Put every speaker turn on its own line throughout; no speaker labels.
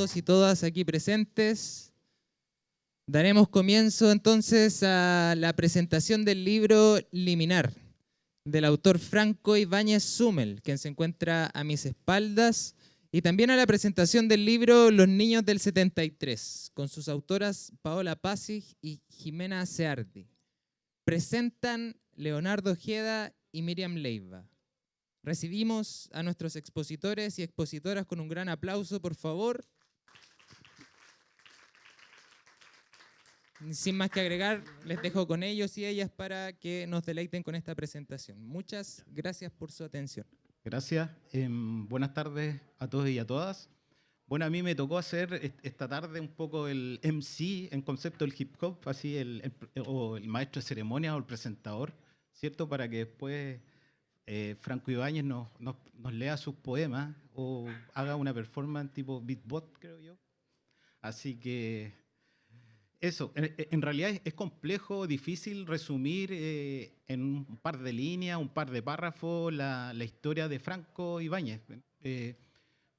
todos y todas aquí presentes. Daremos comienzo entonces a la presentación del libro Liminar, del autor Franco Ibáñez Zúmel, quien se encuentra a mis espaldas, y también a la presentación del libro Los Niños del 73, con sus autoras Paola Passig y Jimena Seardi. Presentan Leonardo Ojeda y Miriam Leiva. Recibimos a nuestros expositores y expositoras con un gran aplauso, por favor. Sin más que agregar, les dejo con ellos y ellas para que nos deleiten con esta presentación. Muchas gracias por su atención.
Gracias. Buenas tardes a todos y a todas. Bueno, a mí me tocó hacer esta tarde un poco el MC en concepto del hip hop, así el maestro de ceremonia o el presentador, ¿cierto? Para que después Franco Ibáñez nos lea sus poemas o haga una performance tipo beatbot, creo yo. Así que eso, en realidad es complejo, difícil resumir en un par de líneas, un par de párrafos la historia de Franco Ibáñez,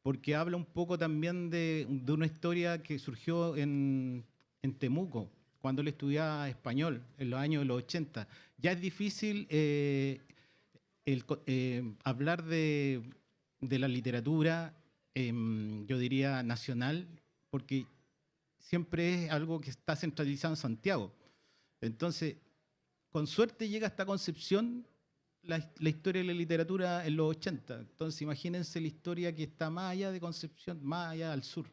porque habla un poco también de una historia que surgió en Temuco, cuando él estudiaba español, en los años de los 80. Ya es difícil hablar de la literatura, yo diría nacional, porque siempre es algo que está centralizado en Santiago. Entonces, con suerte llega esta concepción la historia de la literatura en los 80. Entonces, imagínense la historia que está más allá de Concepción, más allá al sur.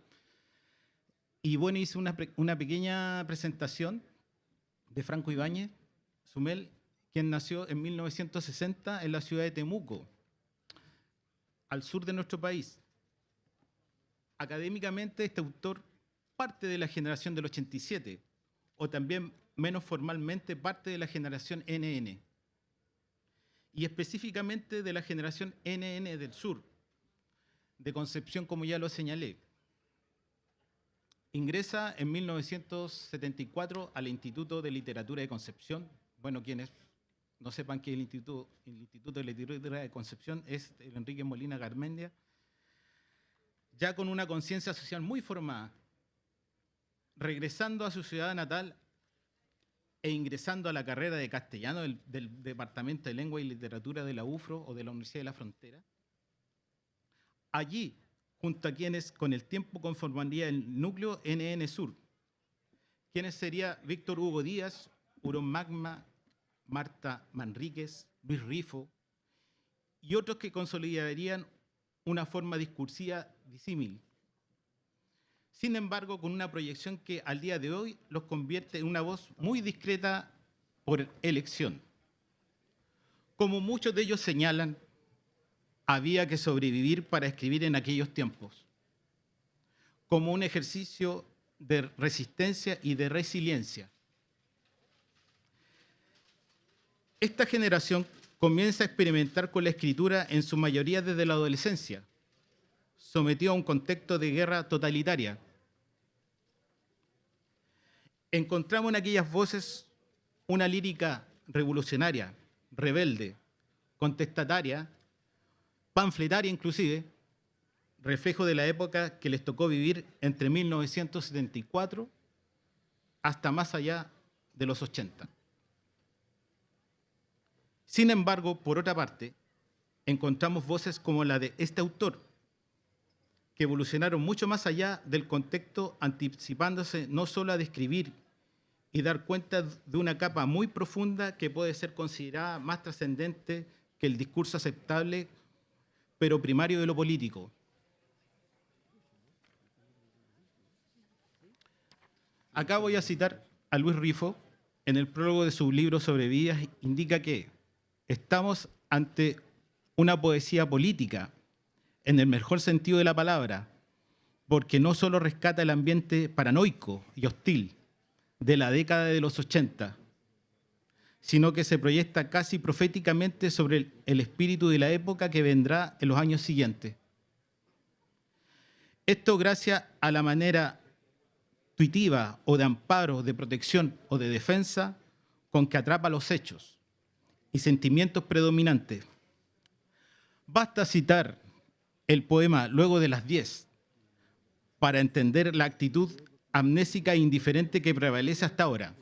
Y bueno, hice una pequeña presentación de Franco Ibáñez Zúmel, quien nació en 1960 en la ciudad de Temuco, al sur de nuestro país. Académicamente, este autor parte de la generación del 87, o también menos formalmente parte de la generación NN, y específicamente de la generación NN del sur, de Concepción, como ya lo señalé. Ingresa en 1974 al Instituto de Literatura de Concepción. Bueno, quienes no sepan que el Instituto de Literatura de Concepción es el Enrique Molina Garmendia, ya con una conciencia social muy formada, regresando a su ciudad natal e ingresando a la carrera de castellano del Departamento de Lengua y Literatura de la UFRO o de la Universidad de la Frontera. Allí, junto a quienes con el tiempo conformaría el núcleo NN Sur, quienes sería Víctor Hugo Díaz, Hurón Magma, Marta Manríquez, Luis Rifo, y otros que consolidarían una forma discursiva disímil. Sin embargo, con una proyección que al día de hoy los convierte en una voz muy discreta por elección. Como muchos de ellos señalan, había que sobrevivir para escribir en aquellos tiempos, como un ejercicio de resistencia y de resiliencia. Esta generación comienza a experimentar con la escritura en su mayoría desde la adolescencia, sometido a un contexto de guerra totalitaria. Encontramos en aquellas voces una lírica revolucionaria, rebelde, contestataria, panfletaria inclusive, reflejo de la época que les tocó vivir entre 1974 hasta más allá de los 80. Sin embargo, por otra parte, encontramos voces como la de este autor, que evolucionaron mucho más allá del contexto, anticipándose no solo a describir y dar cuenta de una capa muy profunda que puede ser considerada más trascendente que el discurso aceptable, pero primario de lo político. Acá voy a citar a Luis Rifo, en el prólogo de su libro Sobre Vidas, indica que estamos ante una poesía política, en el mejor sentido de la palabra, porque no solo rescata el ambiente paranoico y hostil de la década de los 80, sino que se proyecta casi proféticamente sobre el espíritu de la época que vendrá en los años siguientes. Esto gracias a la manera intuitiva o de amparo, de protección o de defensa con que atrapa los hechos y sentimientos predominantes. Basta citar el poema Luego de las 10, para entender la actitud amnésica e indiferente que prevalece hasta ahora.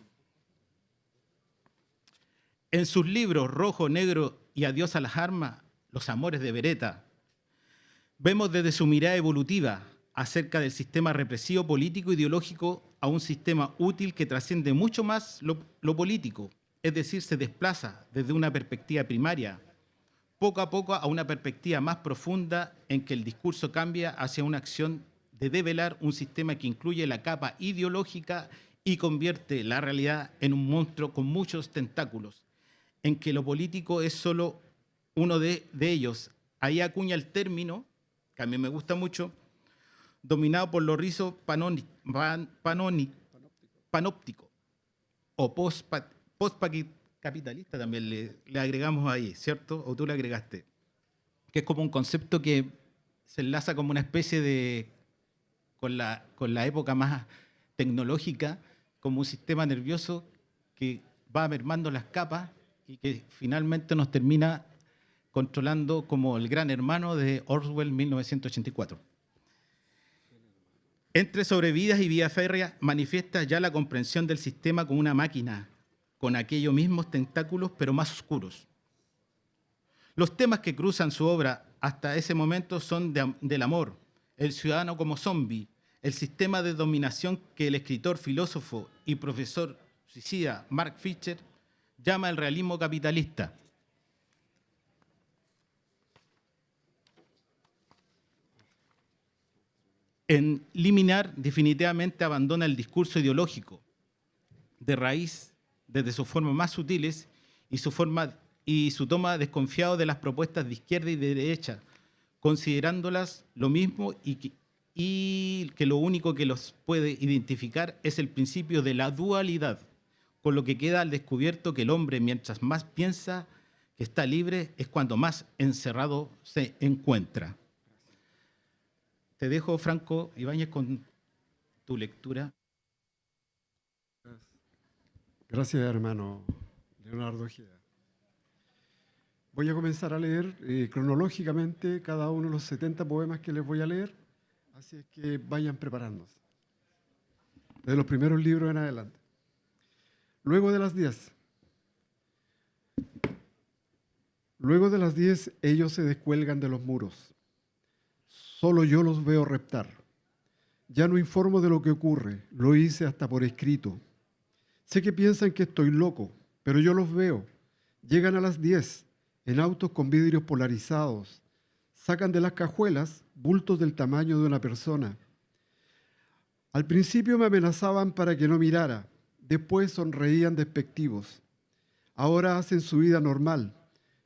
En sus libros Rojo, Negro y Adiós a las armas, Los amores de Beretta, vemos desde su mirada evolutiva acerca del sistema represivo político ideológico a un sistema útil que trasciende mucho más lo político, es decir, se desplaza desde una perspectiva primaria, poco a poco a una perspectiva más profunda en que el discurso cambia hacia una acción de develar un sistema que incluye la capa ideológica y convierte la realidad en un monstruo con muchos tentáculos, en que lo político es solo uno de ellos. Ahí acuña el término, que a mí me gusta mucho, dominado por los rizos panóptico o postcapitalista también le agregamos ahí, ¿cierto? O tú le agregaste, que es como un concepto que se enlaza como una especie de, con la época más tecnológica, como un sistema nervioso que va mermando las capas y que finalmente nos termina controlando como el Gran Hermano de Orwell 1984. Entre Sobrevidas y Vía Férrea manifiesta ya la comprensión del sistema como una máquina, con aquellos mismos tentáculos, pero más oscuros. Los temas que cruzan su obra hasta ese momento son del amor, el ciudadano como zombi, el sistema de dominación que el escritor, filósofo y profesor suicida Mark Fisher llama el realismo capitalista. En Liminar, definitivamente abandona el discurso ideológico de raíz desde sus formas más sutiles y su toma desconfiado de las propuestas de izquierda y de derecha, considerándolas lo mismo y que lo único que los puede identificar es el principio de la dualidad, con lo que queda al descubierto que el hombre, mientras más piensa que está libre, es cuando más encerrado se encuentra. Te dejo, Franco Ibáñez, con tu lectura.
Gracias, hermano Leonardo Ojeda. Voy a comenzar a leer cronológicamente cada uno de los 70 poemas que les voy a leer, así es que vayan preparándose. De los primeros libros en adelante. Luego de las 10. Luego de las 10, ellos se descuelgan de los muros. Solo yo los veo reptar. Ya no informo de lo que ocurre, lo hice hasta por escrito. Sé que piensan que estoy loco, pero yo los veo. Llegan a las 10, en autos con vidrios polarizados. Sacan de las cajuelas bultos del tamaño de una persona. Al principio me amenazaban para que no mirara, después sonreían despectivos. Ahora hacen su vida normal.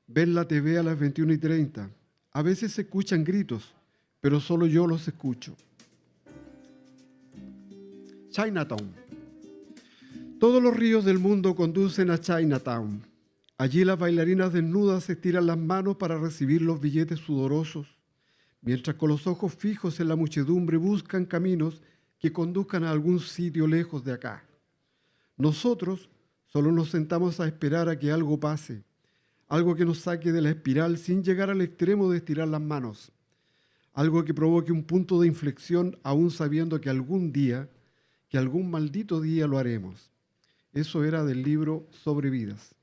Ven la TV a las 21:30. A veces se escuchan gritos, pero solo yo los escucho. Chinatown. Todos los ríos del mundo conducen a Chinatown. Allí las bailarinas desnudas estiran las manos para recibir los billetes sudorosos, mientras con los ojos fijos en la muchedumbre buscan caminos que conduzcan a algún sitio lejos de acá. Nosotros solo nos sentamos a esperar a que algo pase, algo que nos saque de la espiral sin llegar al extremo de estirar las manos. Algo que provoque un punto de inflexión aún sabiendo que algún día, que algún maldito día lo haremos. Eso era del libro Sobrevidas.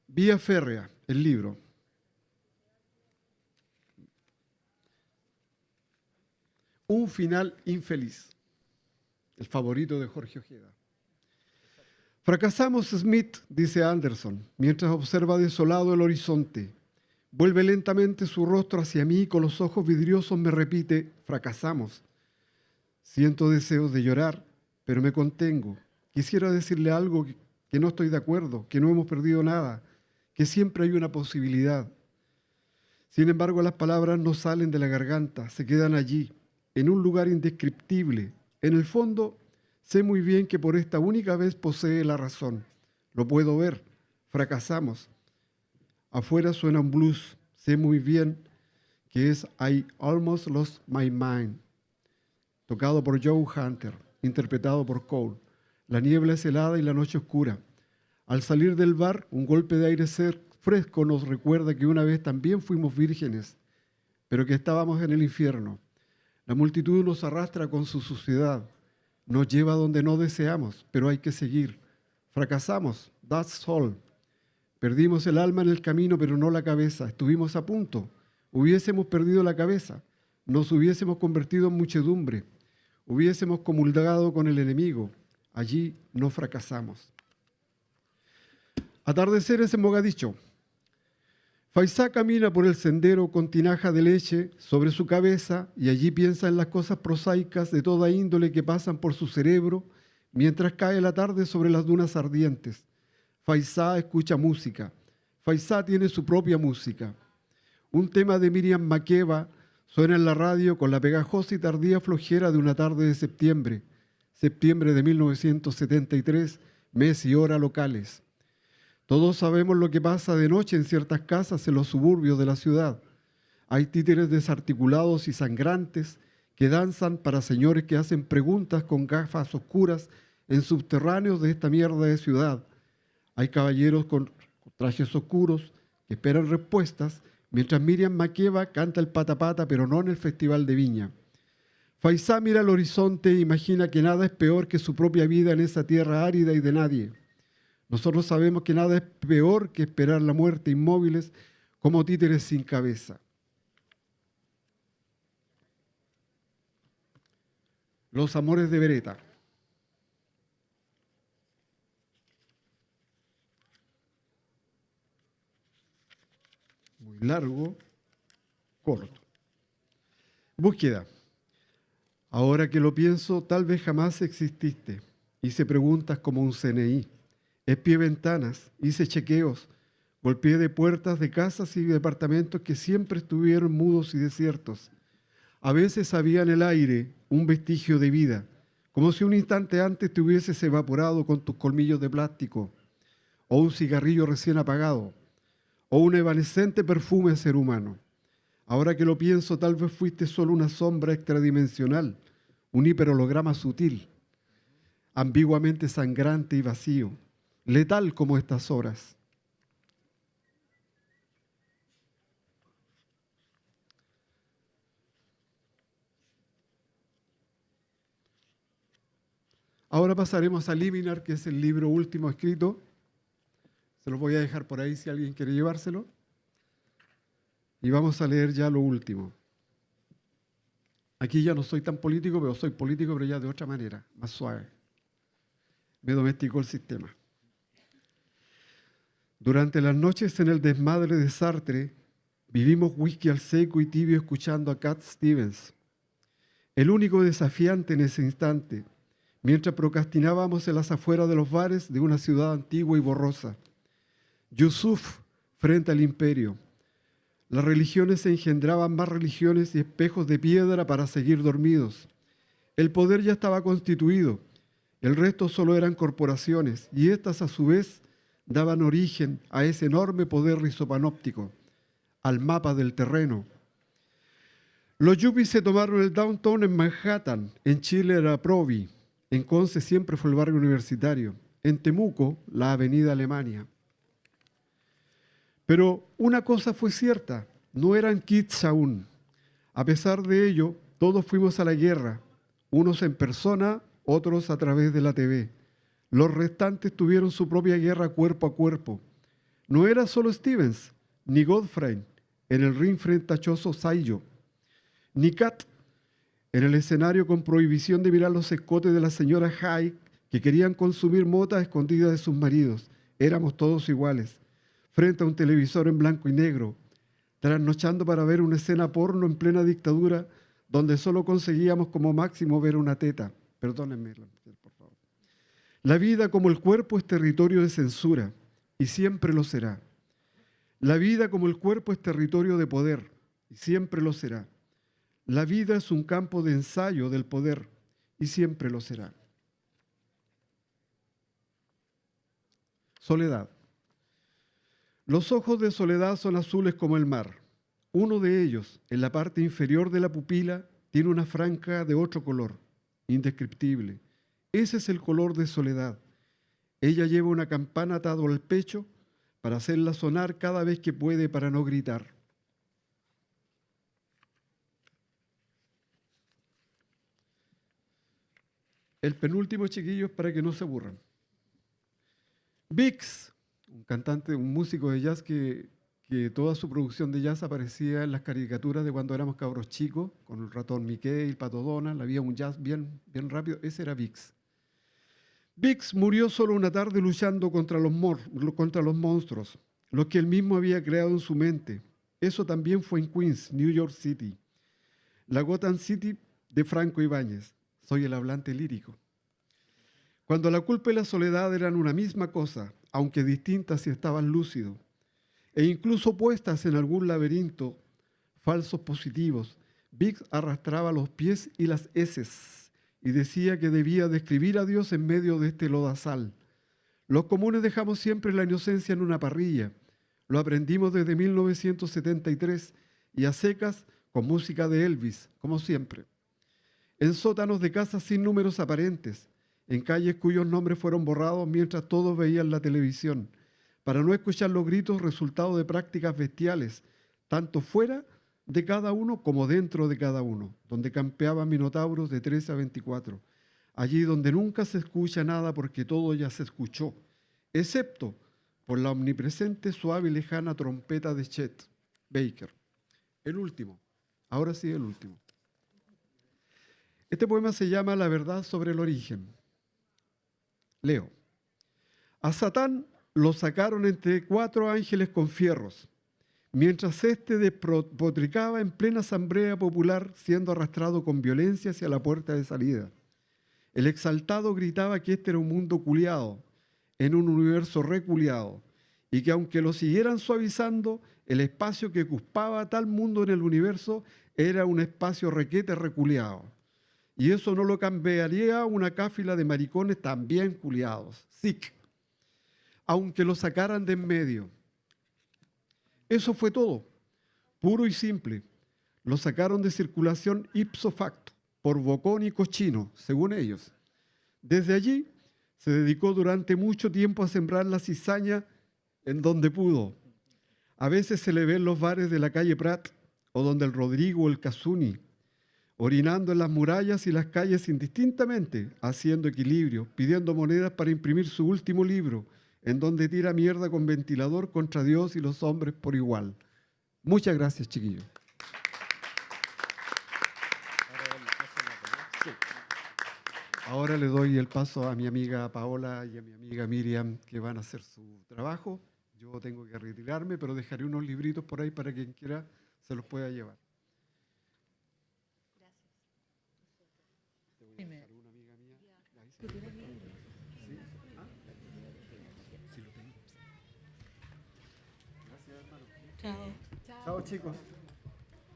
Vía Férrea, el libro. Un final infeliz. El favorito de Jorge Ojeda. Fracasamos, Smith, dice Anderson, mientras observa desolado el horizonte. Vuelve lentamente su rostro hacia mí y con los ojos vidriosos me repite, fracasamos. Siento deseos de llorar, pero me contengo. Quisiera decirle algo que no estoy de acuerdo, que no hemos perdido nada, que siempre hay una posibilidad. Sin embargo, las palabras no salen de la garganta, se quedan allí, en un lugar indescriptible. En el fondo, sé muy bien que por esta única vez posee la razón. Lo puedo ver. Fracasamos. Afuera suena un blues. Sé muy bien que es I Almost Lost My Mind, tocado por Joe Hunter, interpretado por Cole. La niebla es helada y la noche oscura. Al salir del bar, un golpe de aire fresco nos recuerda que una vez también fuimos vírgenes. pero que estábamos en el infierno. La multitud nos arrastra con su suciedad, nos lleva donde no deseamos, pero hay que seguir. Fracasamos, that's all. Perdimos el alma en el camino, pero no la cabeza. Estuvimos a punto. Hubiésemos perdido la cabeza, nos hubiésemos convertido en muchedumbre, hubiésemos comulgado con el enemigo. Allí no fracasamos. Atardeceres en Mogadiscio. Faisá camina por el sendero con tinaja de leche sobre su cabeza y allí piensa en las cosas prosaicas de toda índole que pasan por su cerebro mientras cae la tarde sobre las dunas ardientes. Faisá escucha música. Faisá tiene su propia música. Un tema de Miriam Makeba suena en la radio con la pegajosa y tardía flojera de una tarde de septiembre de 1973, mes y hora locales. Todos sabemos lo que pasa de noche en ciertas casas en los suburbios de la ciudad. Hay títeres desarticulados y sangrantes que danzan para señores que hacen preguntas con gafas oscuras en subterráneos de esta mierda de ciudad. Hay caballeros con trajes oscuros que esperan respuestas, mientras Miriam Makeba canta el patapata, pero no en el Festival de Viña. Faisá mira al horizonte e imagina que nada es peor que su propia vida en esa tierra árida y de nadie. Nosotros sabemos que nada es peor que esperar la muerte inmóviles como títeres sin cabeza. Los amores de Beretta. Muy largo, corto. Búsqueda. Ahora que lo pienso, tal vez jamás exististe. Hice preguntas como un CNI. Espié ventanas, hice chequeos, golpeé de puertas de casas y departamentos que siempre estuvieron mudos y desiertos. A veces había en el aire un vestigio de vida, como si un instante antes te hubieses evaporado con tus colmillos de plástico, o un cigarrillo recién apagado, o un evanescente perfume a ser humano. Ahora que lo pienso, tal vez fuiste solo una sombra extradimensional, un hiperholograma sutil, ambiguamente sangrante y vacío, letal como estas horas. Ahora pasaremos a Liminar, que es el libro último escrito. Se los voy a dejar por ahí si alguien quiere llevárselo. Y vamos a leer ya lo último. Aquí ya no soy tan político, pero soy político, pero ya de otra manera, más suave. Me domesticó el sistema. Durante las noches en el desmadre de Sartre, vivimos whisky al seco y tibio escuchando a Cat Stevens. El único desafiante en ese instante, mientras procrastinábamos en las afueras de los bares de una ciudad antigua y borrosa. Yusuf frente al imperio. Las religiones engendraban más religiones y espejos de piedra para seguir dormidos. El poder ya estaba constituido, el resto solo eran corporaciones, y estas a su vez daban origen a ese enorme poder rizopanóptico, al mapa del terreno. Los yuppies se tomaron el downtown en Manhattan, en Chile era Provi, en Conce siempre fue el barrio universitario, en Temuco la avenida Alemania. Pero una cosa fue cierta, no eran kids aún. A pesar de ello, todos fuimos a la guerra, unos en persona, otros a través de la TV. Los restantes tuvieron su propia guerra cuerpo a cuerpo. No era solo Stevens, ni Godfrey en el ring frente a Choso Sayo, ni Kat en el escenario con prohibición de mirar los escotes de la señora High que querían consumir mota escondida de sus maridos. Éramos todos iguales, frente a un televisor en blanco y negro, trasnochando para ver una escena porno en plena dictadura donde solo conseguíamos como máximo ver una teta. Perdónenme, por favor. La vida como el cuerpo es territorio de censura y siempre lo será. La vida como el cuerpo es territorio de poder y siempre lo será. La vida es un campo de ensayo del poder y siempre lo será. Soledad. Los ojos de Soledad son azules como el mar. Uno de ellos, en la parte inferior de la pupila, tiene una franja de otro color, indescriptible. Ese es el color de Soledad. Ella lleva una campana atada al pecho para hacerla sonar cada vez que puede para no gritar. El penúltimo, chiquillos, para que no se aburran. Biggs, un cantante, un músico de jazz que toda su producción de jazz aparecía en las caricaturas de cuando éramos cabros chicos, con el ratón Mickey, el pato Donald, había un jazz bien rápido, ese era Biggs. Biggs murió solo una tarde luchando contra los monstruos, los que él mismo había creado en su mente. Eso también fue en Queens, New York City, la Gotham City de Franco Ibáñez. Soy el hablante lírico. Cuando la culpa y la soledad eran una misma cosa, aunque distintas si estaban lúcidos, e incluso puestas en algún laberinto, falsos positivos, Biggs arrastraba los pies y las heces y decía que debía describir a Dios en medio de este lodazal. Los comunes dejamos siempre la inocencia en una parrilla. Lo aprendimos desde 1973 y a secas con música de Elvis, como siempre. En sótanos de casas sin números aparentes, en calles cuyos nombres fueron borrados mientras todos veían la televisión, para no escuchar los gritos resultado de prácticas bestiales, tanto fuera de cada uno como dentro de cada uno, donde campeaban minotauros de 13 a 24, allí donde nunca se escucha nada porque todo ya se escuchó, excepto por la omnipresente, suave y lejana trompeta de Chet Baker. El último, ahora sí el último. Este poema se llama La verdad sobre el origen. Leo. A Satán lo sacaron entre 4 ángeles con fierros, mientras éste despotricaba en plena asamblea popular, siendo arrastrado con violencia hacia la puerta de salida. El exaltado gritaba que este era un mundo culiado, en un universo reculiado, y que aunque lo siguieran suavizando, el espacio que ocupaba a tal mundo en el universo era un espacio requete reculiado. Y eso no lo cambiaría una cáfila de maricones también culiados. Sic. Aunque lo sacaran de en medio. Eso fue todo, puro y simple. Lo sacaron de circulación ipso facto, por bocón y cochino, según ellos. Desde allí se dedicó durante mucho tiempo a sembrar la cizaña en donde pudo. A veces se le ve en los bares de la calle Prat, o donde el Rodrigo o el Casuni, orinando en las murallas y las calles indistintamente, haciendo equilibrio, pidiendo monedas para imprimir su último libro, en donde tira mierda con ventilador contra Dios y los hombres por igual. Muchas gracias, chiquillos. Ahora le doy el paso a mi amiga Paola y a mi amiga Miriam, que van a hacer su trabajo. Yo tengo que retirarme, pero dejaré unos libritos por ahí para quien quiera se los pueda llevar.
Chao.
Chao, chicos.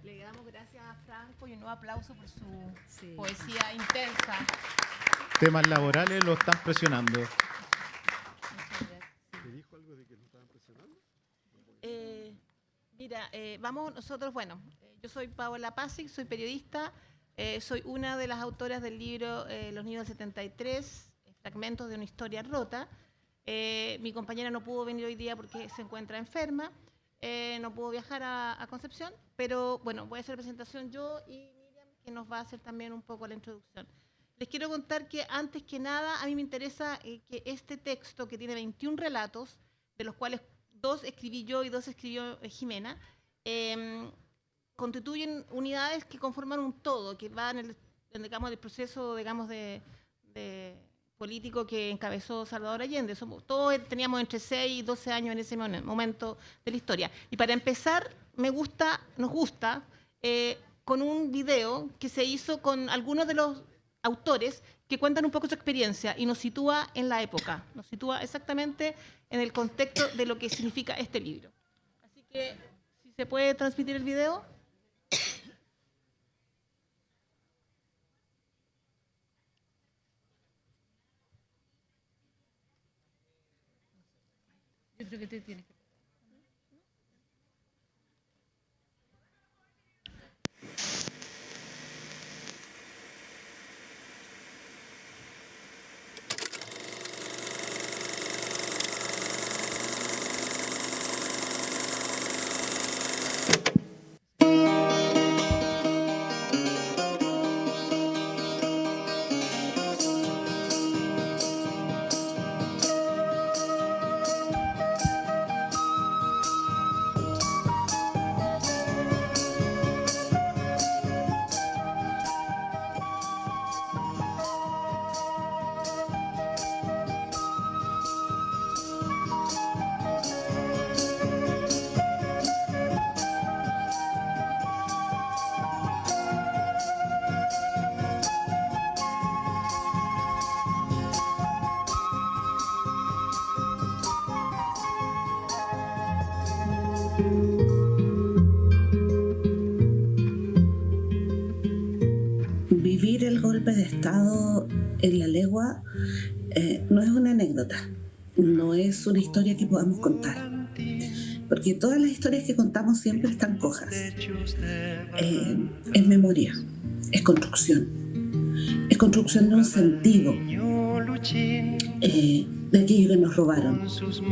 Le damos gracias a Franco y un nuevo aplauso por su poesía intensa.
Temas laborales lo están presionando.
¿Te dijo algo de que lo estaban presionando?
Mira, vamos nosotros, bueno, yo soy Paola Pasic, soy periodista, soy una de las autoras del libro Los Niños del 73, fragmentos de una historia rota. Mi compañera no pudo venir hoy día porque se encuentra enferma. No puedo viajar a Concepción, pero bueno, voy a hacer la presentación yo y Miriam, que nos va a hacer también un poco la introducción. Les quiero contar que antes que nada, a mí me interesa que este texto, que tiene 21 relatos, de los cuales 2 escribí yo y 2 escribió Jimena, constituyen unidades que conforman un todo, que va en el proceso, digamos, de político que encabezó Salvador Allende. Todos teníamos entre 6 y 12 años en ese momento de la historia. Y para empezar, nos gusta, con un video que se hizo con algunos de los autores que cuentan un poco su experiencia y nos sitúa en la época, nos sitúa exactamente en el contexto de lo que significa este libro. Así que, si se puede transmitir el video. Yo creo que te tienes que...
Vivir el golpe de Estado en La Legua no es una anécdota, no es una historia que podamos contar, porque todas las historias que contamos siempre están cojas. Es memoria, es construcción de un sentido, de aquello que nos robaron,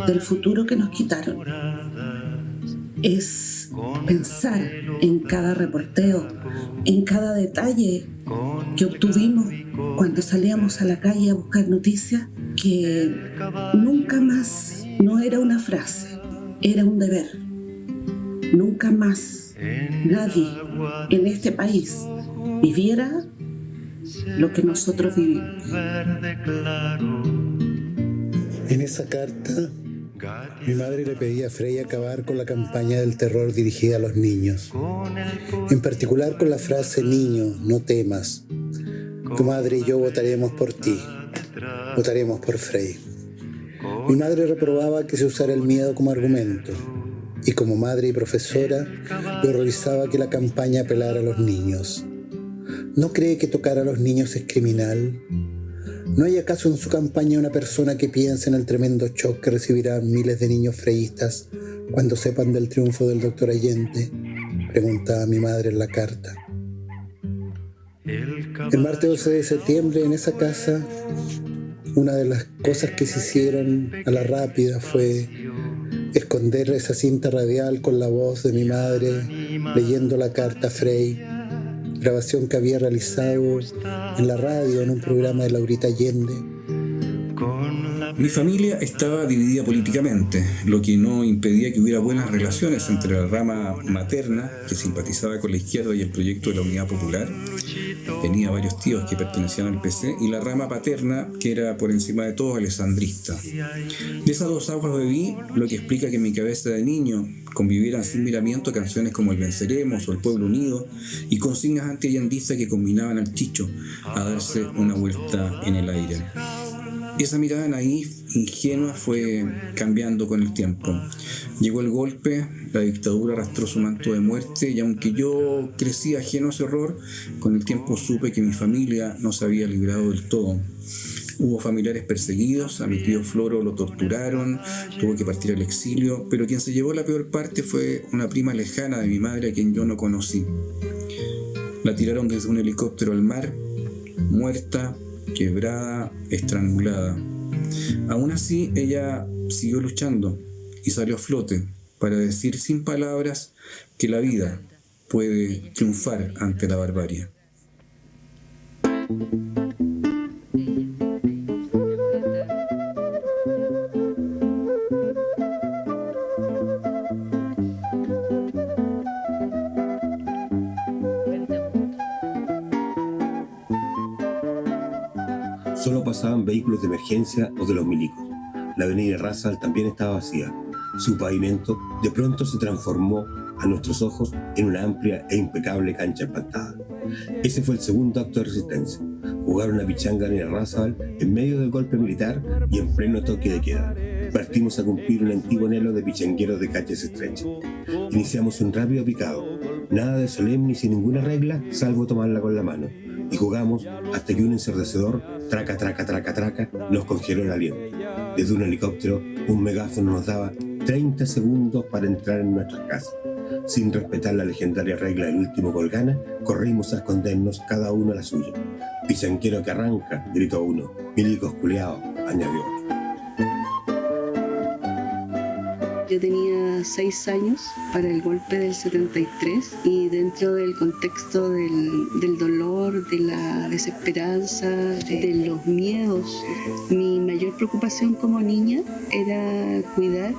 del futuro que nos quitaron. Es pensar en cada reporteo, en cada detalle que obtuvimos cuando salíamos a la calle a buscar noticias, que nunca más no era una frase, era un deber. Nunca más nadie en este país viviera lo que nosotros vivimos.
En esa carta, mi madre le pedía a Frei acabar con la campaña del terror dirigida a los niños. En particular con la frase: niño, no temas. Tu madre y yo votaremos por ti. Votaremos por Frei. Mi madre reprobaba que se usara el miedo como argumento. Y como madre y profesora, le horrorizaba que la campaña apelara a los niños. ¿No cree que tocar a los niños es criminal? ¿No hay acaso en su campaña una persona que piense en el tremendo shock que recibirán miles de niños freístas cuando sepan del triunfo del doctor Allende? Preguntaba mi madre en la carta. El martes 12 de septiembre, en esa casa, una de las cosas que se hicieron a la rápida fue esconder esa cinta radial con la voz de mi madre leyendo la carta a Frei, grabación que había realizado en la radio en un programa de Laurita Allende.
Mi familia estaba dividida políticamente, lo que no impedía que hubiera buenas relaciones entre la rama materna, que simpatizaba con la izquierda y el proyecto de la Unidad Popular. Tenía varios tíos que pertenecían al PC, y la rama paterna, que era por encima de todo alessandrista. De esas dos aguas bebí, lo que explica que en mi cabeza de niño convivieran sin miramiento canciones como El Venceremos o El Pueblo Unido y consignas anti-allendistas que combinaban al chicho a darse una vuelta en el aire. Esa mirada naif, ingenua, fue cambiando con el tiempo. Llegó el golpe, la dictadura arrastró su manto de muerte, y aunque yo crecí ajeno a ese horror, con el tiempo supe que mi familia no se había librado del todo. Hubo familiares perseguidos, a mi tío Floro lo torturaron, tuvo que partir al exilio, pero quien se llevó la peor parte fue una prima lejana de mi madre a quien yo no conocí. La tiraron desde un helicóptero al mar, muerta, quebrada, estrangulada. Aún así, ella siguió luchando y salió a flote para decir sin palabras que la vida puede triunfar ante la barbarie.
Solo pasaban vehículos de emergencia o de los milicos. La avenida Razal también estaba vacía. Su pavimento de pronto se transformó a nuestros ojos en una amplia e impecable cancha empastada. Ese fue el segundo acto de resistencia. Jugar una pichanga en el Razal en medio del golpe militar y en pleno toque de queda. Partimos a cumplir un antiguo anhelo de pichangueros de calles estrechas. Iniciamos un rápido picado. Nada de solemne y sin ninguna regla, salvo tomarla con la mano. Y jugamos hasta que un ensordecedor traca, traca, traca, traca, nos congeló el aliento. Desde un helicóptero, un megáfono nos daba 30 segundos para entrar en nuestras casas. Sin respetar la legendaria regla del último gol gana, corrimos a escondernos cada uno a la suya. Pichanquero que arranca, gritó uno. Milicos culeados, añadió otro.
Yo tenía 6 años para el golpe del 73 y dentro del contexto del dolor, de la desesperanza, de los miedos, mi mayor preocupación como niña era cuidar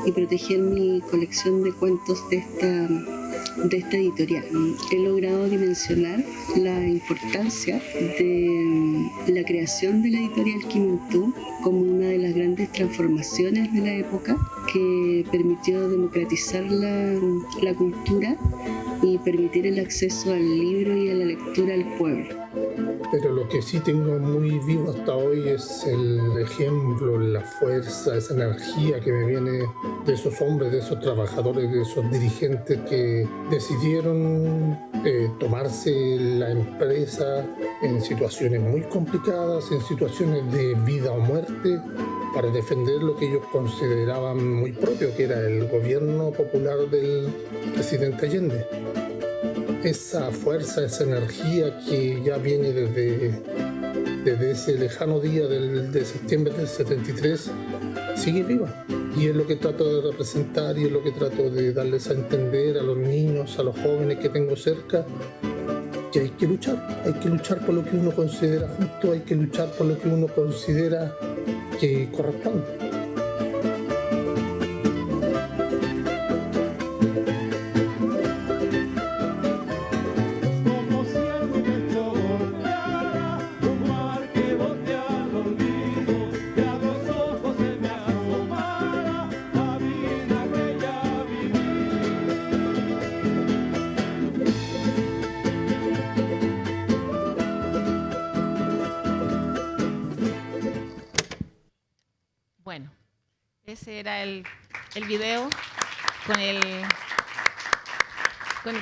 y proteger mi colección de cuentos de esta editorial. He logrado dimensionar la importancia de la creación de la editorial Quimintú como una de las grandes transformaciones de la época que permitió democratizar la cultura y permitir el acceso al libro y a la lectura al pueblo.
Pero lo que sí tengo muy vivo hasta hoy es el ejemplo, la fuerza, esa energía que me viene de esos hombres, de esos trabajadores, de esos dirigentes que decidieron tomarse la empresa en situaciones muy complicadas, en situaciones de vida o muerte, para defender lo que ellos consideraban muy propio, que era el gobierno popular del presidente Allende. Esa fuerza, esa energía que ya viene desde ese lejano día de septiembre del 73, sigue viva. Y es lo que trato de representar y es lo que trato de darles a entender a los niños, a los jóvenes que tengo cerca, que hay que luchar por lo que uno considera justo, hay que luchar por lo que uno considera que corresponde.
Bueno, ese era el video con el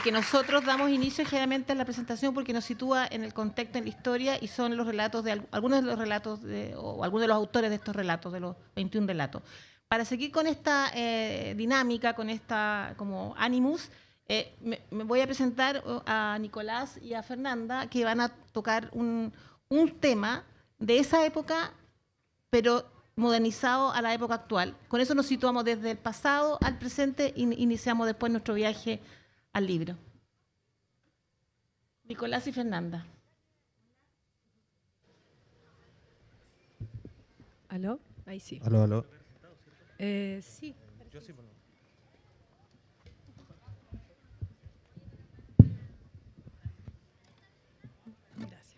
que nosotros damos inicio generalmente a la presentación, porque nos sitúa en el contexto, en la historia, y son los relatos de algunos de los relatos o algunos de los autores de estos relatos, de los 21 relatos. Para seguir con esta dinámica, con esta como animus, me voy a presentar a Nicolás y a Fernanda, que van a tocar un tema de esa época, pero modernizado a la época actual. Con eso nos situamos desde el pasado al presente e iniciamos después nuestro viaje al libro. Nicolás y Fernanda.
¿Aló? Ahí sí.
Aló, aló.
Sí.
Yo sí, por favor.
Gracias.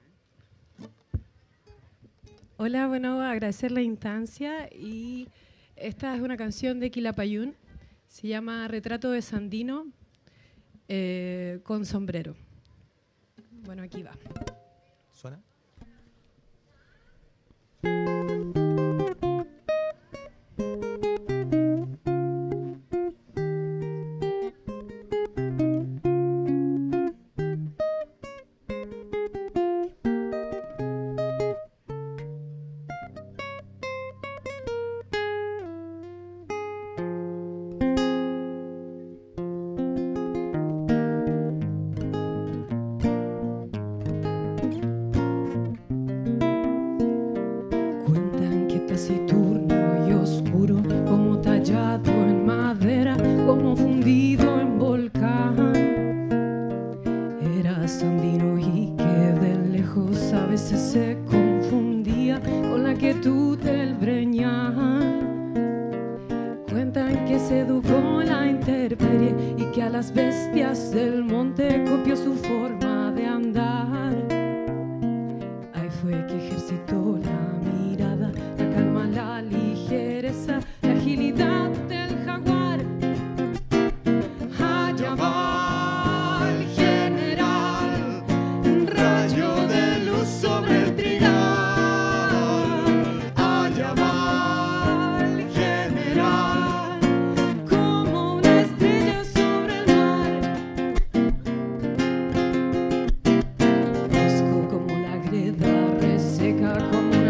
Hola, bueno, agradecer la instancia, y esta es una canción de Quilapayún, se llama Retrato de Sandino con sombrero. Bueno, aquí va.
¿Suena?
Taciturno y oscuro, como tallado en madera, como fundido en volcán. Era Sandino y que de lejos a veces se confundía con la quietud del Breñal. Cuentan que se educó en la intemperie y que a las bestias del monte copió su forma de andar. Ahí fue que ejercitó la mirada, la calma, la ligereza, la agilidad del jaguar. Allá va el general, un rayo de luz sobre el trigal. Allá va el general, como una estrella sobre el mar. Fresco como la greda, reseca como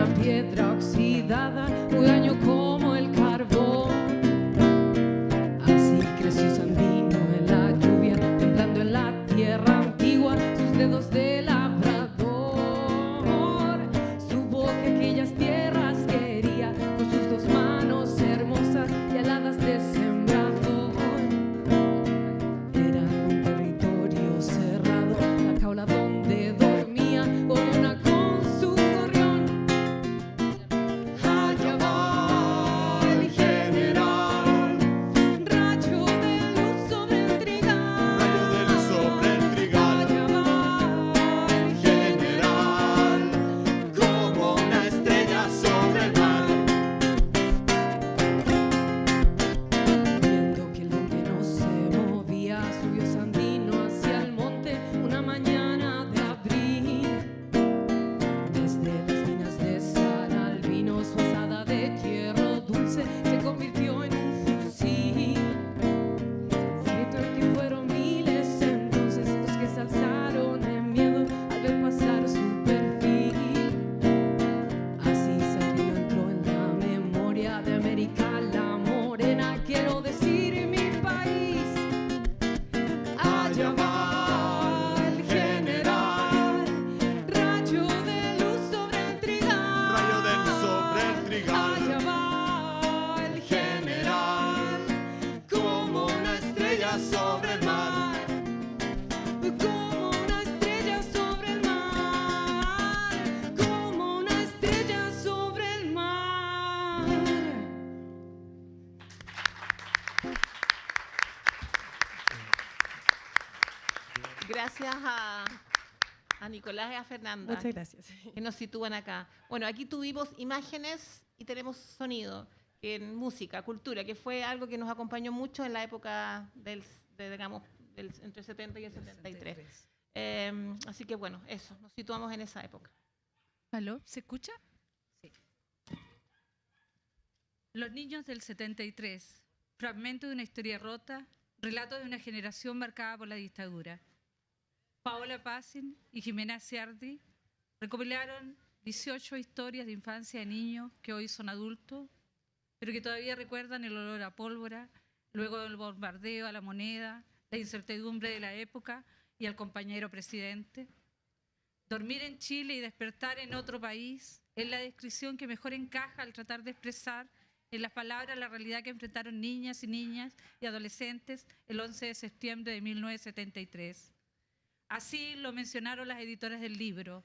estrella sobre el mar. Como una estrella sobre el mar. Como una estrella sobre el mar.
Gracias a Nicolás y a Fernanda.
Muchas gracias.
Que nos sitúan acá. Bueno, aquí tuvimos imágenes y tenemos sonido en música, cultura, que fue algo que nos acompañó mucho en la época entre el 70 y el 73. Así que bueno, eso, nos situamos en esa época.
¿Aló? ¿Se escucha? Sí. Los niños del 73, fragmento de una historia rota, relatos de una generación marcada por la dictadura. Paola Pacin y Jimena Ciardi recopilaron 18 historias de infancia de niños que hoy son adultos, pero que todavía recuerdan el olor a pólvora, luego del bombardeo a la moneda, la incertidumbre de la época y al compañero presidente. Dormir en Chile y despertar en otro país es la descripción que mejor encaja al tratar de expresar en las palabras la realidad que enfrentaron niñas y adolescentes el 11 de septiembre de 1973. Así lo mencionaron las editoras del libro.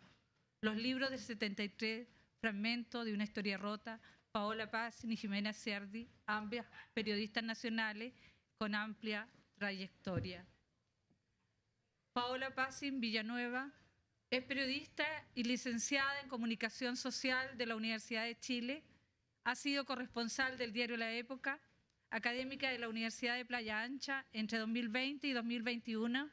Los libros del 73, fragmento de una historia rota, Paola Pacin y Jimena Ciardi, ambas periodistas nacionales con amplia trayectoria. Paola Pacin Villanueva es periodista y licenciada en Comunicación Social de la Universidad de Chile. Ha sido corresponsal del diario La Época, académica de la Universidad de Playa Ancha entre 2020 y 2021,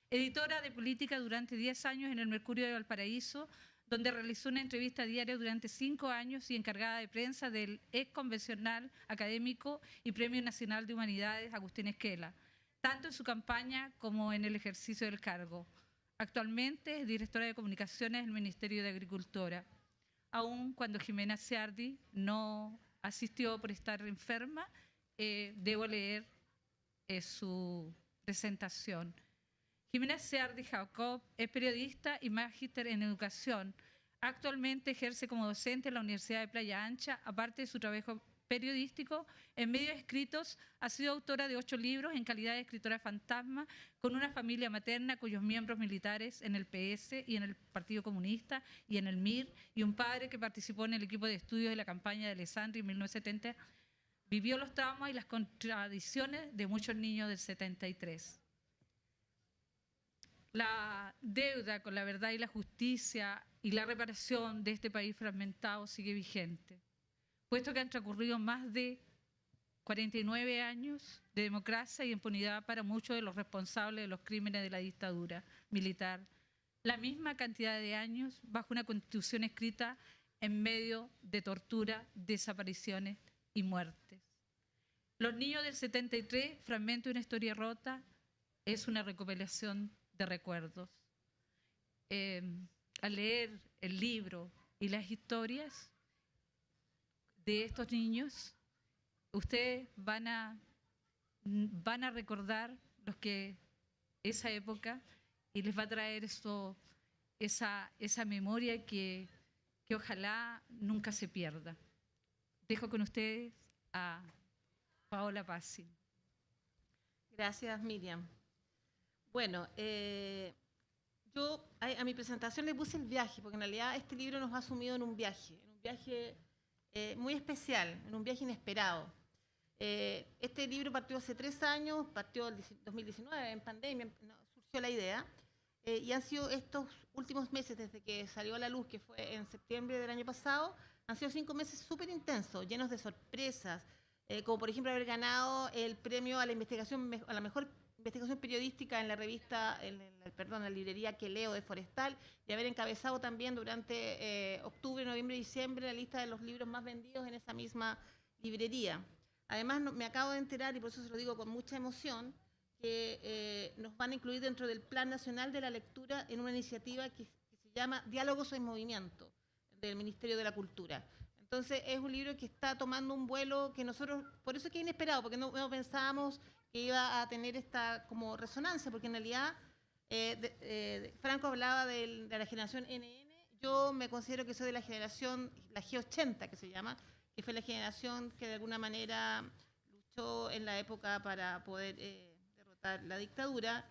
editora de política durante 10 años en el Mercurio de Valparaíso, donde realizó una entrevista diaria durante 5 años y encargada de prensa del ex convencional académico y Premio Nacional de Humanidades Agustín Esquela, tanto en su campaña como en el ejercicio del cargo. Actualmente es directora de comunicaciones del Ministerio de Agricultura. Aún cuando Jimena Ciardi no asistió por estar enferma, debo leer su presentación. Jimena Ciardi Jacob es periodista y magíster en educación. Actualmente ejerce como docente en la Universidad de Playa Ancha. Aparte de su trabajo periodístico, en medios escritos ha sido autora de 8 libros en calidad de escritora fantasma, con una familia materna cuyos miembros militares en el PS y en el Partido Comunista y en el MIR, y un padre que participó en el equipo de estudios de la campaña de Alessandri en 1970, vivió los traumas y las contradicciones de muchos niños del 73. La deuda con la verdad y la justicia y la reparación de este país fragmentado sigue vigente, puesto que han transcurrido más de 49 años de democracia y impunidad para muchos de los responsables de los crímenes de la dictadura militar. La misma cantidad de años bajo una constitución escrita en medio de tortura, desapariciones y muertes. Los niños del 73, fragmento de una historia rota, es una recopilación de recuerdos. Al leer el libro y las historias de estos niños, ustedes van a recordar esa época y les va a traer esa memoria que ojalá nunca se pierda. Dejo con ustedes a Paola Pacin.
Gracias, Miriam. Bueno, yo a mi presentación le puse el viaje, porque en realidad este libro nos ha sumido en un viaje muy especial, en un viaje inesperado. Este libro partió hace 3 años, partió en 2019, en pandemia, surgió la idea, y han sido estos últimos meses, desde que salió a la luz, que fue en septiembre del año pasado, han sido 5 meses súper intensos, llenos de sorpresas, como por ejemplo haber ganado el premio a la investigación, a la mejor investigación periodística en la revista, en la librería Que Leo de Forestal, y haber encabezado también durante octubre, noviembre y diciembre la lista de los libros más vendidos en esa misma librería. Además, me acabo de enterar, y por eso se lo digo con mucha emoción, que nos van a incluir dentro del Plan Nacional de la Lectura en una iniciativa que se llama Diálogos en Movimiento, del Ministerio de la Cultura. Entonces, es un libro que está tomando un vuelo que nosotros, por eso es que es inesperado, porque no pensábamos que iba a tener esta como resonancia, porque en realidad Franco hablaba de la generación NN, yo me considero que soy de la generación, la G80 que se llama, que fue la generación que de alguna manera luchó en la época para poder hasta la dictadura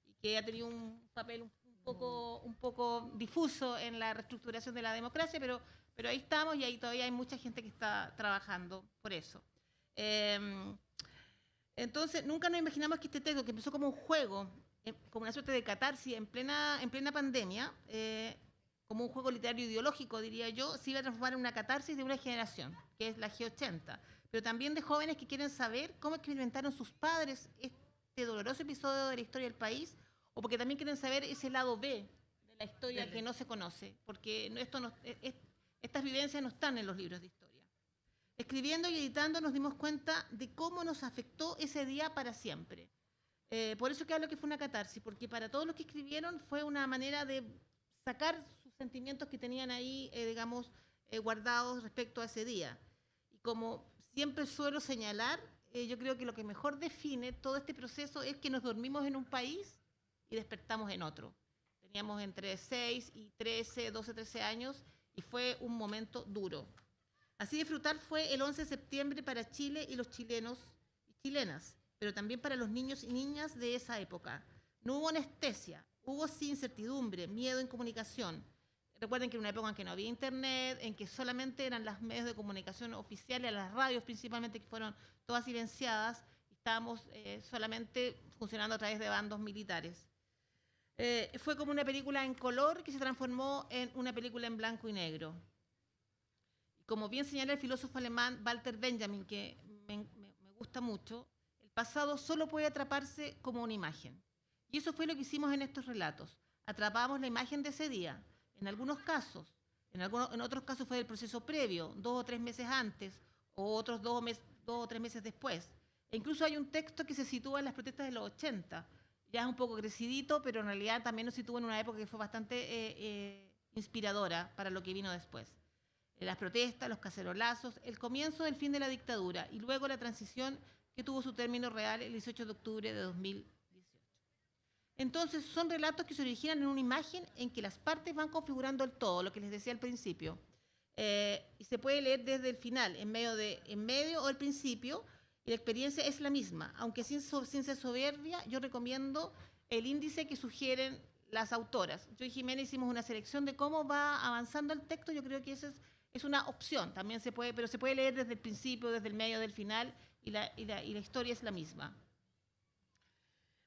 y que ha tenido un papel un poco difuso en la reestructuración de la democracia, pero ahí estamos y ahí todavía hay mucha gente que está trabajando por eso. Entonces, nunca nos imaginamos que este texto, que empezó como un juego, como una suerte de catarsis en plena pandemia, como un juego literario ideológico, diría yo, se iba a transformar en una catarsis de una generación, que es la G80, pero también de jóvenes que quieren saber cómo experimentaron sus padres este doloroso episodio de la historia del país, o porque también quieren saber ese lado B de la historia que no se conoce, porque estas vivencias no están en los libros de historia. Escribiendo y editando nos dimos cuenta de cómo nos afectó ese día para siempre. Por eso que hablo que fue una catarsis, porque para todos los que escribieron fue una manera de sacar sus sentimientos que tenían ahí, guardados respecto a ese día. Y como siempre suelo señalar, yo creo que lo que mejor define todo este proceso es que nos dormimos en un país y despertamos en otro. Teníamos entre 6 y 13, 12, 13 años y fue un momento duro. Así de brutal fue el 11 de septiembre para Chile y los chilenos y chilenas, pero también para los niños y niñas de esa época. No hubo anestesia, hubo incertidumbre, miedo en comunicación. Recuerden que era una época en que no había internet, en que solamente eran los medios de comunicación oficiales, las radios principalmente, que fueron todas silenciadas, y estábamos solamente funcionando a través de bandos militares. Fue como una película en color que se transformó en una película en blanco y negro. Como bien señala el filósofo alemán Walter Benjamin, que me gusta mucho, el pasado solo puede atraparse como una imagen. Y eso fue lo que hicimos en estos relatos. Atrapamos la imagen de ese día. En algunos casos, en otros casos fue el proceso previo, 2 o 3 meses antes, o otros 2 o 3 meses después. E incluso hay un texto que se sitúa en las protestas de los 80. Ya es un poco crecidito, pero en realidad también nos sitúa en una época que fue bastante inspiradora para lo que vino después. Las protestas, los cacerolazos, el comienzo del fin de la dictadura y luego la transición que tuvo su término real el 18 de octubre de 2018. Entonces, son relatos que se originan en una imagen en que las partes van configurando el todo, lo que les decía al principio. Y se puede leer desde el final, en medio o el principio, y la experiencia es la misma. Aunque sin ser soberbia, yo recomiendo el índice que sugieren las autoras. Yo y Jimena hicimos una selección de cómo va avanzando el texto. Yo creo que esa es una opción, también se puede, pero se puede leer desde el principio, desde el medio, del final, y la historia es la misma.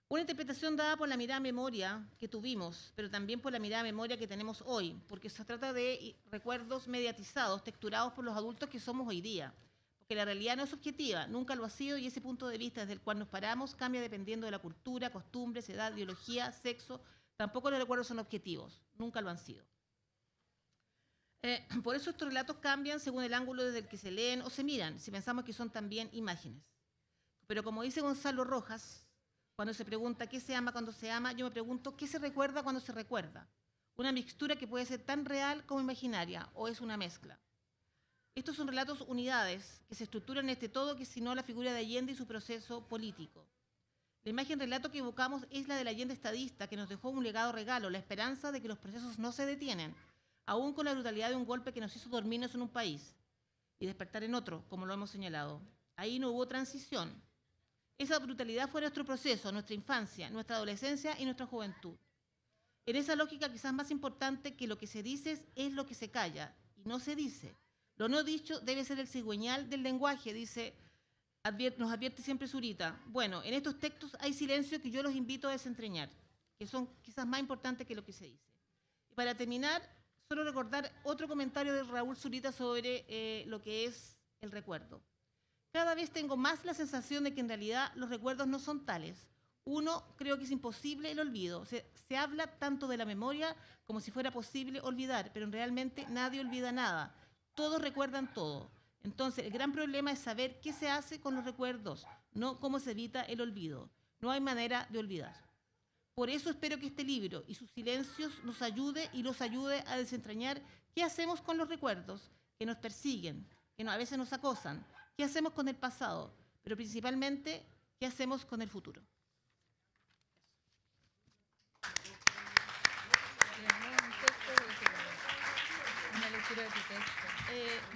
Una interpretación dada por la mirada memoria que tuvimos, pero también por la mirada memoria que tenemos hoy, porque se trata de recuerdos mediatizados, texturados por los adultos que somos hoy día. Porque la realidad no es objetiva, nunca lo ha sido, y ese punto de vista desde el cual nos paramos cambia dependiendo de la cultura, costumbres, edad, ideología, sexo. Tampoco los recuerdos son objetivos, nunca lo han sido. Por eso estos relatos cambian según el ángulo desde el que se leen o se miran, si pensamos que son también imágenes. Pero como dice Gonzalo Rojas, cuando se pregunta qué se ama cuando se ama, yo me pregunto qué se recuerda cuando se recuerda. Una mixtura que puede ser tan real como imaginaria, o es una mezcla. Estos son relatos unidades que se estructuran en este todo que es la figura de Allende y su proceso político. La imagen relato que evocamos es la del Allende estadista, que nos dejó un legado regalo, la esperanza de que los procesos no se detienen, aún con la brutalidad de un golpe que nos hizo dormirnos en un país y despertar en otro, como lo hemos señalado. Ahí no hubo transición. Esa brutalidad fue nuestro proceso, nuestra infancia, nuestra adolescencia y nuestra juventud. En esa lógica quizás más importante que lo que se dice es lo que se calla y no se dice. Lo no dicho debe ser el cigüeñal del lenguaje, nos advierte siempre Zurita. Bueno, en estos textos hay silencio que yo los invito a desentrañar, que son quizás más importantes que lo que se dice. Y para terminar, solo recordar otro comentario de Raúl Zurita sobre lo que es el recuerdo. Cada vez tengo más la sensación de que en realidad los recuerdos no son tales. Uno, creo que es imposible el olvido. Se habla tanto de la memoria como si fuera posible olvidar, pero realmente nadie olvida nada. Todos recuerdan todo. Entonces, el gran problema es saber qué se hace con los recuerdos, no cómo se evita el olvido. No hay manera de olvidar. Por eso espero que este libro y sus silencios nos ayude y los ayude a desentrañar qué hacemos con los recuerdos que nos persiguen, que a veces nos acosan. ¿Qué hacemos con el pasado? Pero principalmente, ¿qué hacemos con el futuro?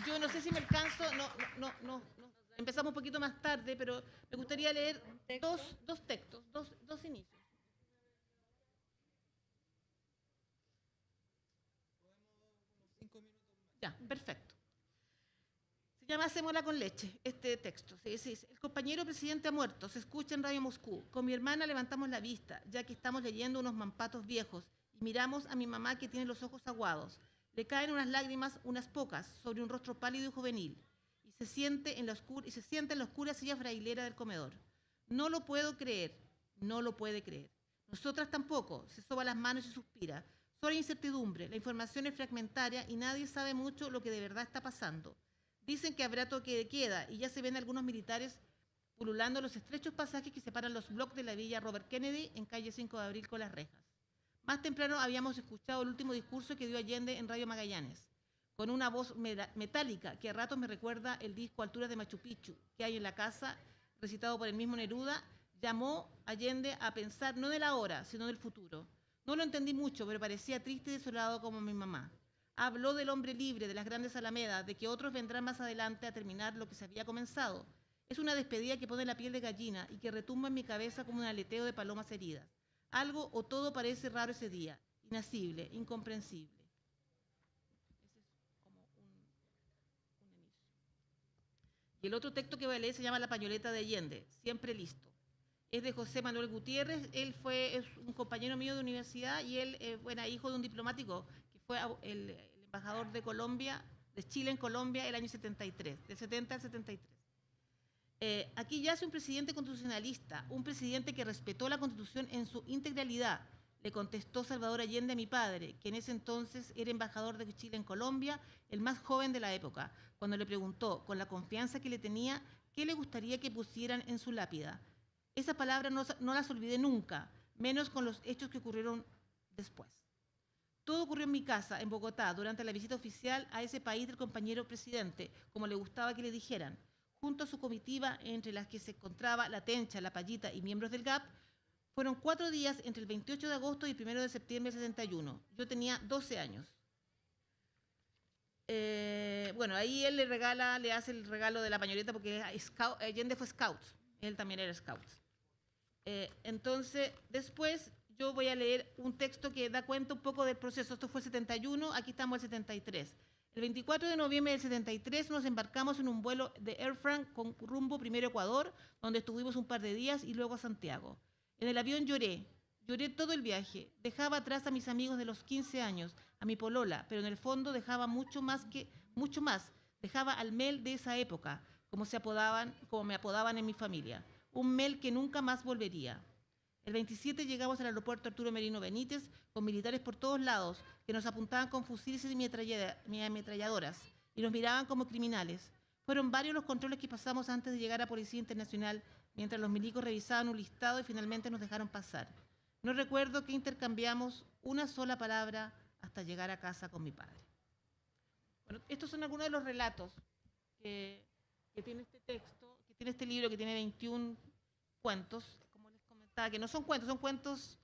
Yo no sé si me alcanzo, empezamos un poquito más tarde, pero me gustaría leer dos textos, dos Ya, perfecto. Se llama Hacémosla con leche, este texto. Sí, sí, sí. El compañero presidente ha muerto, se escucha en Radio Moscú. Con mi hermana levantamos la vista, ya que estamos leyendo unos mampatos viejos, y miramos a mi mamá que tiene los ojos aguados. Le caen unas lágrimas, unas pocas, sobre un rostro pálido y juvenil, y se siente en la oscura silla frailera del comedor. No lo puedo creer, no lo puede creer. Nosotras tampoco, se soba las manos y suspira. Solo hay incertidumbre, la información es fragmentaria y nadie sabe mucho lo que de verdad está pasando. Dicen que habrá toque de queda y ya se ven algunos militares pululando los estrechos pasajes que separan los bloques de la Villa Robert Kennedy en calle 5 de Abril con las rejas. Más temprano habíamos escuchado el último discurso que dio Allende en Radio Magallanes, con una voz metálica que a ratos me recuerda el disco Alturas de Machu Picchu que hay en la casa, recitado por el mismo Neruda. Llamó Allende a pensar no en el ahora, sino en el futuro. No lo entendí mucho, pero parecía triste y desolado como mi mamá. Habló del hombre libre, de las grandes alamedas, de que otros vendrán más adelante a terminar lo que se había comenzado. Es una despedida que pone la piel de gallina y que retumba en mi cabeza como un aleteo de palomas heridas. Algo o todo parece raro ese día, inacible, incomprensible. Ese es como un inicio. Y el otro texto que voy a leer se llama La pañoleta de Allende, siempre listo. Es de José Manuel Gutiérrez. Él es un compañero mío de universidad y él era hijo de un diplomático que fue el embajador de Colombia, de Chile en Colombia el año 73, del 70 al 73. Aquí yace un presidente constitucionalista, un presidente que respetó la Constitución en su integralidad, le contestó Salvador Allende a mi padre, que en ese entonces era embajador de Chile en Colombia, el más joven de la época, cuando le preguntó, con la confianza que le tenía, qué le gustaría que pusieran en su lápida. Esas palabras no las olvidé nunca, menos con los hechos que ocurrieron después. Todo ocurrió en mi casa, en Bogotá, durante la visita oficial a ese país del compañero presidente, como le gustaba que le dijeran. Junto a su comitiva, entre las que se encontraba la Tencha, la Payita y miembros del GAP, fueron 4 días entre el 28 de agosto y el 1 de septiembre del 71. Yo tenía 12 años. Bueno, ahí él le hace el regalo de la pañoleta porque Allende fue scout, él también era scout. Entonces, después yo voy a leer un texto que da cuenta un poco del proceso. Esto fue el 71, aquí estamos el 73. El 24 de noviembre del 73 nos embarcamos en un vuelo de Air France con rumbo primero a Ecuador, donde estuvimos un par de días y luego a Santiago. En el avión lloré todo el viaje. Dejaba atrás a mis amigos de los 15 años, a mi polola, pero en el fondo dejaba mucho más. Dejaba al Mel de esa época, como me apodaban en mi familia. Un Mel que nunca más volvería. El 27 llegamos al aeropuerto Arturo Merino Benítez con militares por todos lados que nos apuntaban con fusiles y ametralladoras y nos miraban como criminales. Fueron varios los controles que pasamos antes de llegar a Policía Internacional, mientras los milicos revisaban un listado y finalmente nos dejaron pasar. No recuerdo que intercambiamos una sola palabra hasta llegar a casa con mi padre. Bueno, estos son algunos de los relatos que tiene este texto, que tiene este libro, que tiene 21 cuentos, como les comentaba, que no son cuentos, son cuentos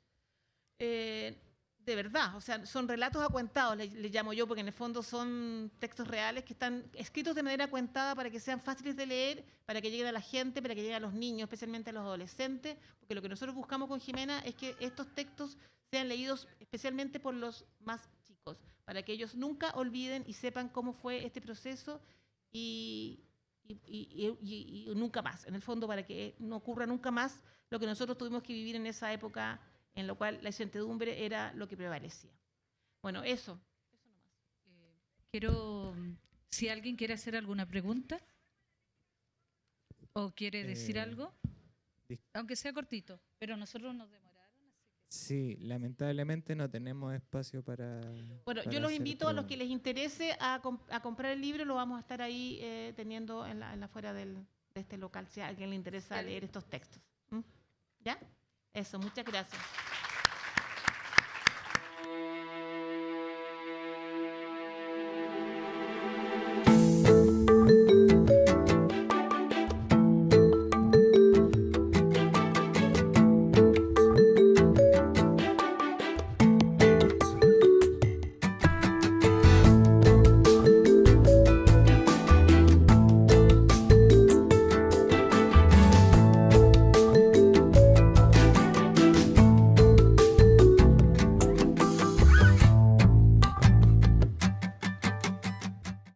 de verdad, o sea, son relatos acuentados, les llamo yo, porque en el fondo son textos reales que están escritos de manera acuentada para que sean fáciles de leer, para que lleguen a la gente, para que lleguen a los niños, especialmente a los adolescentes, porque lo que nosotros buscamos con Jimena es que estos textos sean leídos especialmente por los más chicos, para que ellos nunca olviden y sepan cómo fue este proceso y nunca más, en el fondo, para que no ocurra nunca más lo que nosotros tuvimos que vivir en esa época, en lo cual la incertidumbre era lo que prevalecía. Bueno, eso nomás.
Si alguien quiere hacer alguna pregunta o quiere decir algo, aunque sea cortito, pero nosotros nos demoraron.
Sí, lamentablemente no tenemos espacio para...
Bueno, yo los invito a los que les interese a comprar el libro, lo vamos a estar ahí teniendo en la afuera de este local, si a alguien le interesa leer estos textos. ¿Ya? Eso, muchas gracias.